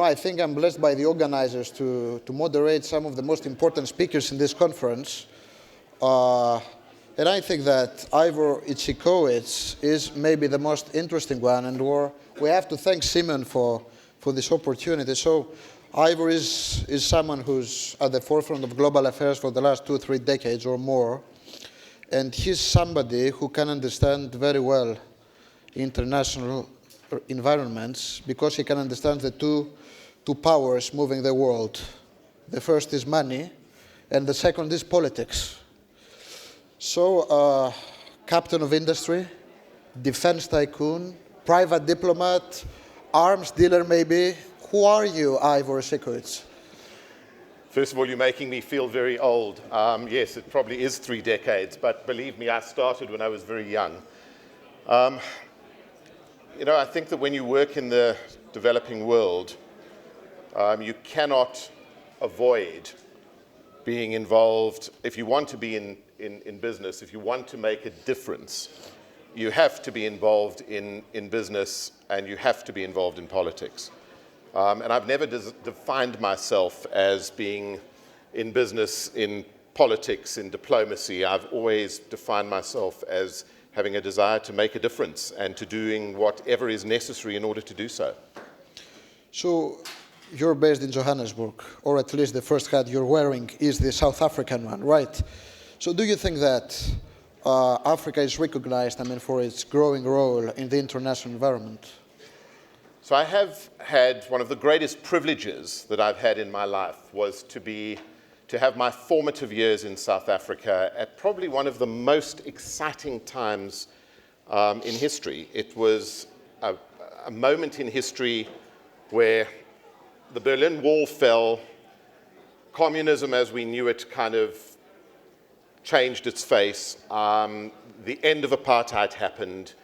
I think I'm blessed by the organizers to moderate some of the most important speakers in this conference. And I think that Ivor Ichikowitz is maybe the most interesting one, and we have to thank Simon for this opportunity. So Ivor is someone who's at the forefront of global affairs for the last 2 or 3 decades or more, and he's somebody who can understand very well international environments because he can understand the two powers moving the world. The first is money, and the second is politics. So, captain of industry, defense tycoon, private diplomat, arms dealer maybe. Who are you, Ivor Ichikowitz? First of all, you're making me feel very old. Yes, it probably is 3 decades, but believe me, I started when I was very young. I think that when you work in the developing world, you cannot avoid being involved. If you want to be in business, if you want to make a difference, you have to be involved in business and you have to be involved in politics. And I've never defined myself as being in business, in politics, in diplomacy. I've always defined myself as having a desire to make a difference and to doing whatever is necessary in order to do so. So you're based in Johannesburg, or at least the first hat you're wearing is the South African one, right? So do you think that Africa is recognized, for its growing role in the international environment? So I have had one of the greatest privileges that I've had in my life was to have my formative years in South Africa at probably one of the most exciting times in history. It was a moment in history where the Berlin Wall fell, communism as we knew it kind of changed its face, the end of apartheid happened,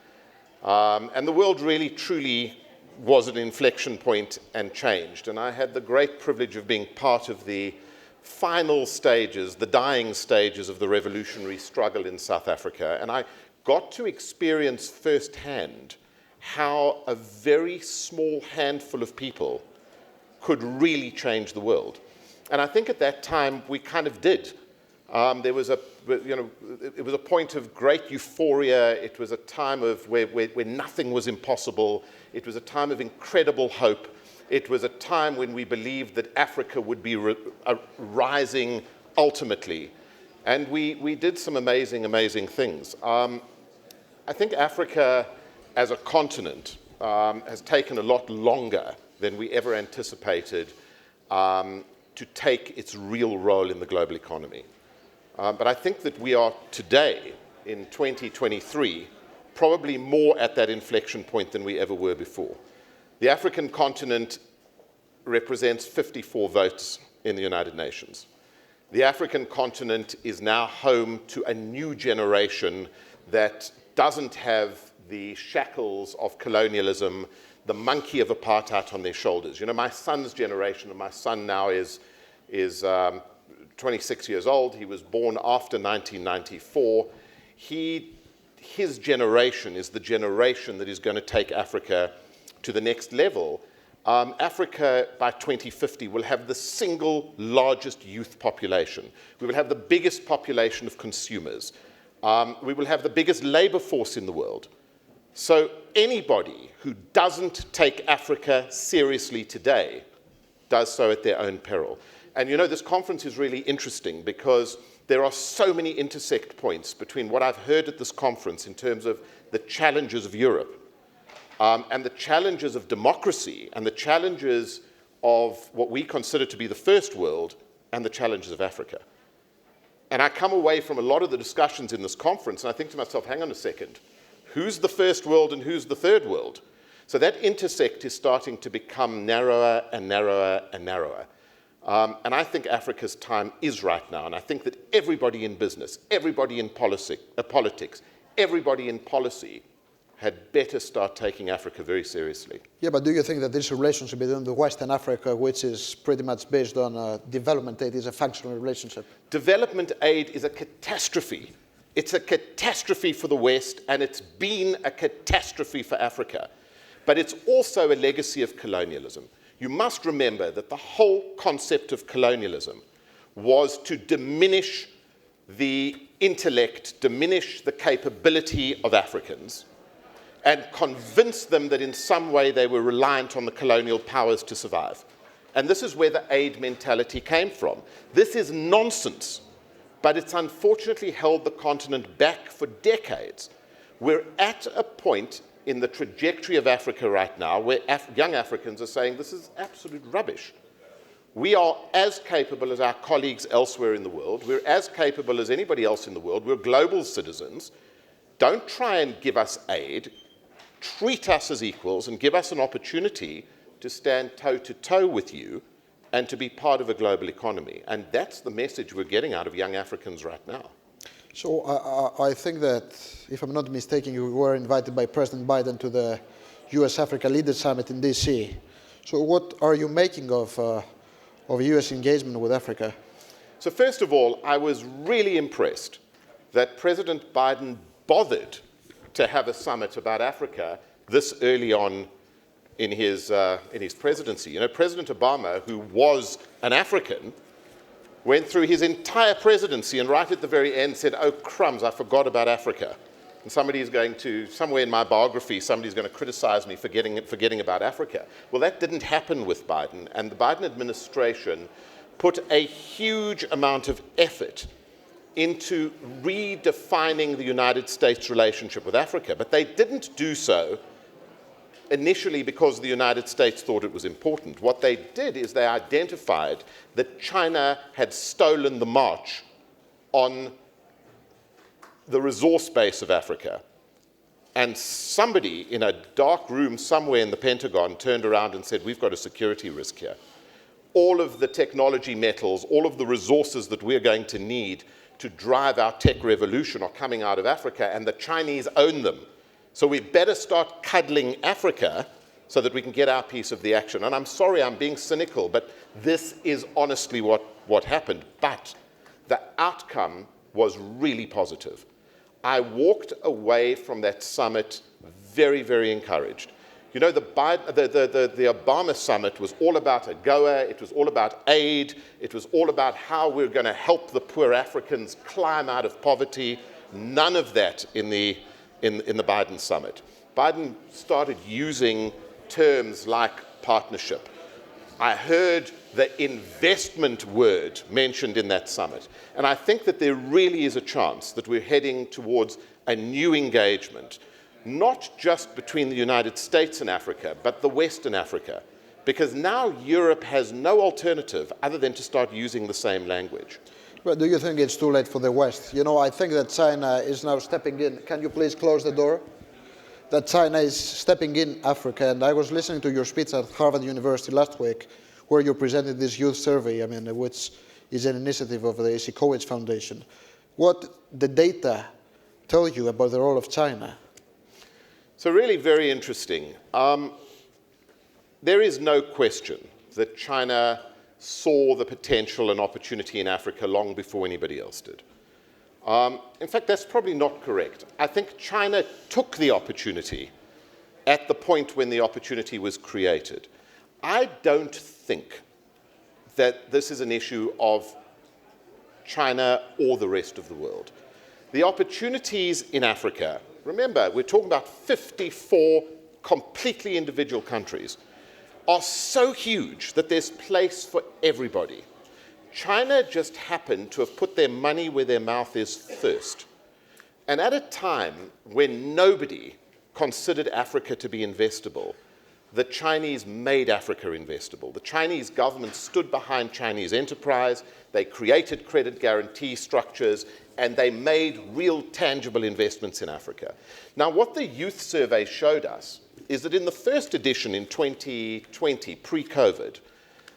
and the world really truly was an inflection point and changed. And I had the great privilege of being part of the final stages, the dying stages of the revolutionary struggle in South Africa. And I got to experience firsthand how a very small handful of people could really change the world. And I think at that time we kind of did. It was a point of great euphoria. It was a time of where nothing was impossible. It was a time of incredible hope. It was a time when we believed that Africa would be rising ultimately. And we did some amazing, amazing things. I think Africa as a continent has taken a lot longer than we ever anticipated to take its real role in the global economy. But I think that we are today, in 2023, probably more at that inflection point than we ever were before. The African continent represents 54 votes in the United Nations. The African continent is now home to a new generation that doesn't have the shackles of colonialism, the monkey of apartheid on their shoulders. My son's generation, and my son now is 26 years old. He was born after 1994. His generation is the generation that is going to take Africa to the next level. Africa, by 2050, will have the single largest youth population. We will have the biggest population of consumers. We will have the biggest labor force in the world. So anybody who doesn't take Africa seriously today does so at their own peril. And this conference is really interesting because there are so many intersect points between what I've heard at this conference in terms of the challenges of Europe and the challenges of democracy and the challenges of what we consider to be the first world and the challenges of Africa. And I come away from a lot of the discussions in this conference and I think to myself, hang on a second, who's the first world and who's the third world? So that intersect is starting to become narrower and narrower and narrower. And I think Africa's time is right now. And I think that everybody in business, everybody in politics, everybody in policy had better start taking Africa very seriously. Yeah, but do you think that this relationship between the West and Africa, which is pretty much based on development aid, is a functional relationship? Development aid is a catastrophe. It's a catastrophe for the West, and it's been a catastrophe for Africa. But it's also a legacy of colonialism. You must remember that the whole concept of colonialism was to diminish the intellect, diminish the capability of Africans, and convince them that in some way they were reliant on the colonial powers to survive. And this is where the aid mentality came from. This is nonsense, but it's unfortunately held the continent back for decades. We're at a point in the trajectory of Africa right now where young Africans are saying this is absolute rubbish. We are as capable as our colleagues elsewhere in the world. We're as capable as anybody else in the world. We're global citizens. Don't try and give us aid. Treat us as equals and give us an opportunity to stand toe-to-toe with you and to be part of a global economy. And that's the message we're getting out of young Africans right now. So I think that, if I'm not mistaken, you were invited by President Biden to the US-Africa Leaders Summit in DC. So what are you making of US engagement with Africa? So first of all, I was really impressed that President Biden bothered to have a summit about Africa this early on in his presidency. You know, President Obama, who was an African, went through his entire presidency and right at the very end said, oh crumbs, I forgot about Africa. And somebody's going to, somewhere in my biography, somebody's going to criticize me for forgetting about Africa. Well, that didn't happen with Biden, and the Biden administration put a huge amount of effort into redefining the United States' relationship with Africa. But they didn't do so initially because the United States thought it was important. What they did is they identified that China had stolen the march on the resource base of Africa. And somebody in a dark room somewhere in the Pentagon turned around and said, we've got a security risk here. All of the technology metals, all of the resources that we're going to need to drive our tech revolution are coming out of Africa, and the Chinese own them. So we better start cuddling Africa so that we can get our piece of the action. And I'm sorry, I'm being cynical, but this is honestly what happened. But the outcome was really positive. I walked away from that summit very, very encouraged. You know, the Obama summit was all about AGOA, it was all about aid, it was all about how we're going to help the poor Africans climb out of poverty. None of that in the Biden summit. Biden started using terms like partnership. I heard the investment word mentioned in that summit. And I think that there really is a chance that we're heading towards a new engagement, not just between the United States and Africa, but the West and Africa. Because now Europe has no alternative other than to start using the same language. But do you think it's too late for the West? You know, I think that China is now stepping in. Can you please close the door? That China is stepping in Africa. And I was listening to your speech at Harvard University last week, where you presented this youth survey, which is an initiative of the Ichikowitz Foundation. What the data tell you about the role of China? So really very interesting. There is no question that China saw the potential and opportunity in Africa long before anybody else did. In fact, that's probably not correct. I think China took the opportunity at the point when the opportunity was created. I don't think that this is an issue of China or the rest of the world. The opportunities in Africa, remember, we're talking about 54 completely individual countries, are so huge that there's place for everybody. China just happened to have put their money where their mouth is first. And at a time when nobody considered Africa to be investable, the Chinese made Africa investable. The Chinese government stood behind Chinese enterprise, they created credit guarantee structures, and they made real tangible investments in Africa. Now, what the youth survey showed us is that in the first edition in 2020, pre-COVID,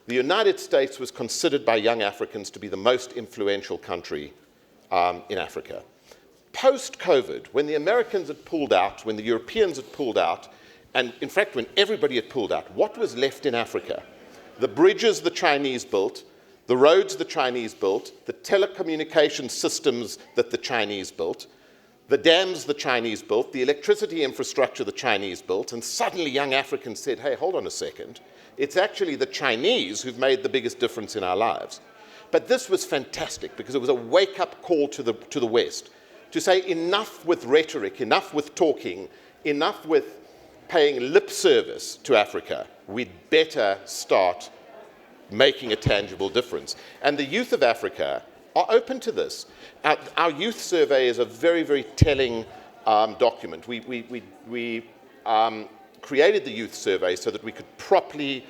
the United States was considered by young Africans to be the most influential country in Africa. Post-COVID, when the Americans had pulled out, when the Europeans had pulled out, and in fact, when everybody had pulled out, what was left in Africa? The bridges the Chinese built, the roads the Chinese built, the telecommunication systems that the Chinese built, the dams the Chinese built, the electricity infrastructure the Chinese built, and suddenly young Africans said, hey, hold on a second. It's actually the Chinese who've made the biggest difference in our lives. But this was fantastic because it was a wake-up call to the West to say enough with rhetoric, enough with talking, enough with paying lip service to Africa. We'd better start making a tangible difference. And the youth of Africa are open to this. Our youth survey is a very, very telling document. We created the youth survey so that we could properly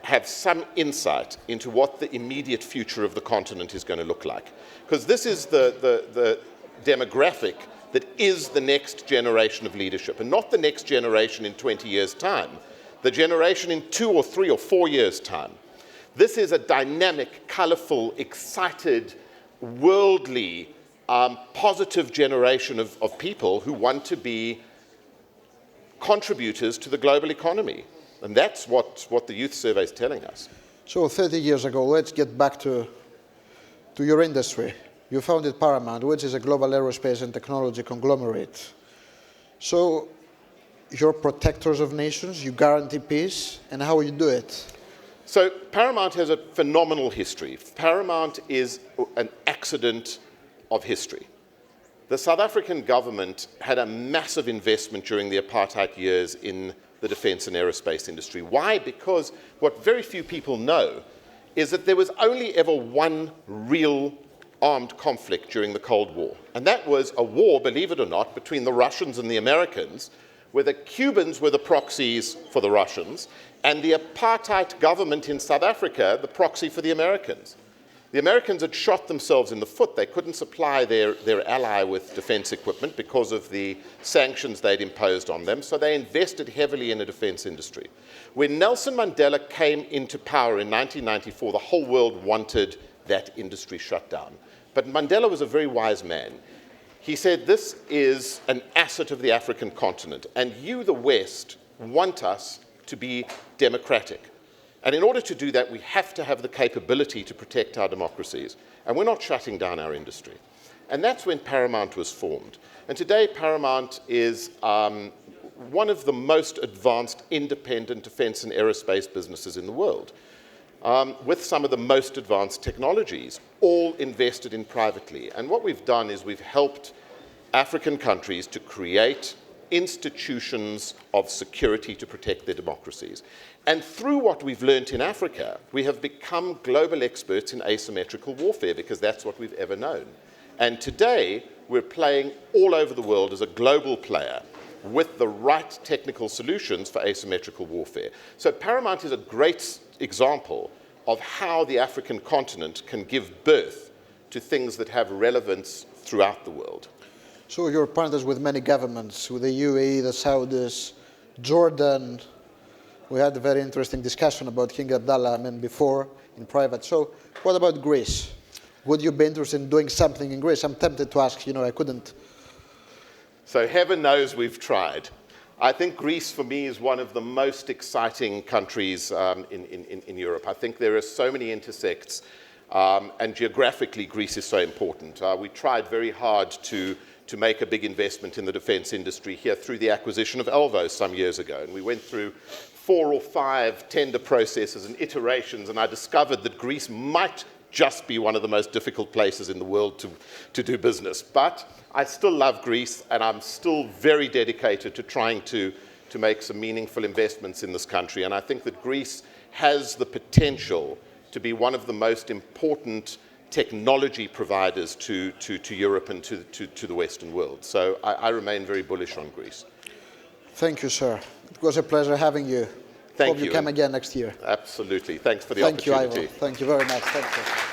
have some insight into what the immediate future of the continent is going to look like. Because this is the demographic that is the next generation of leadership, and not the next generation in 20 years' time, the generation in 2 or 3 or 4 years' time. This is a dynamic, colorful, excited, worldly, positive generation of people who want to be contributors to the global economy. And that's what the youth survey is telling us. So 30 years ago, let's get back to your industry. You founded Paramount, which is a global aerospace and technology conglomerate. So you're protectors of nations, you guarantee peace, and how you do it? So Paramount has a phenomenal history. Paramount is an accident of history. The South African government had a massive investment during the apartheid years in the defense and aerospace industry. Why? Because what very few people know is that there was only ever one real armed conflict during the Cold War. And that was a war, believe it or not, between the Russians and the Americans, where the Cubans were the proxies for the Russians, and the apartheid government in South Africa, the proxy for the Americans. The Americans had shot themselves in the foot. They couldn't supply their ally with defense equipment because of the sanctions they'd imposed on them, so they invested heavily in the defense industry. When Nelson Mandela came into power in 1994, the whole world wanted that industry shut down. But Mandela was a very wise man. He said, this is an asset of the African continent, and you, the West, want us to be democratic. And in order to do that, we have to have the capability to protect our democracies. And we're not shutting down our industry. And that's when Paramount was formed. And today, Paramount is one of the most advanced independent defense and aerospace businesses in the world, with some of the most advanced technologies, all invested in privately. And what we've done is we've helped African countries to create institutions of security to protect their democracies. And through what we've learned in Africa, we have become global experts in asymmetrical warfare because that's what we've ever known. And today, we're playing all over the world as a global player with the right technical solutions for asymmetrical warfare. So Paramount is a great example of how the African continent can give birth to things that have relevance throughout the world. So you're partners with many governments, with the UAE, the Saudis, Jordan. We had a very interesting discussion about King Abdullah before in private. So what about Greece? Would you be interested in doing something in Greece? I'm tempted to ask, I couldn't. So heaven knows we've tried. I think Greece, for me, is one of the most exciting countries in Europe. I think there are so many intersects, and geographically, Greece is so important. We tried very hard to make a big investment in the defense industry here through the acquisition of Elvo some years ago. And we went through 4 or 5 tender processes and iterations, and I discovered that Greece might just be one of the most difficult places in the world to do business. But I still love Greece, and I'm still very dedicated to trying to make some meaningful investments in this country. And I think that Greece has the potential to be one of the most important technology providers to Europe and to the Western world. So I remain very bullish on Greece. Thank you, sir. It was a pleasure having you. Thank you. Hope you come again next year. Absolutely. Thanks for the opportunity. Thank you, Ivor. Thank you very much. Thank you.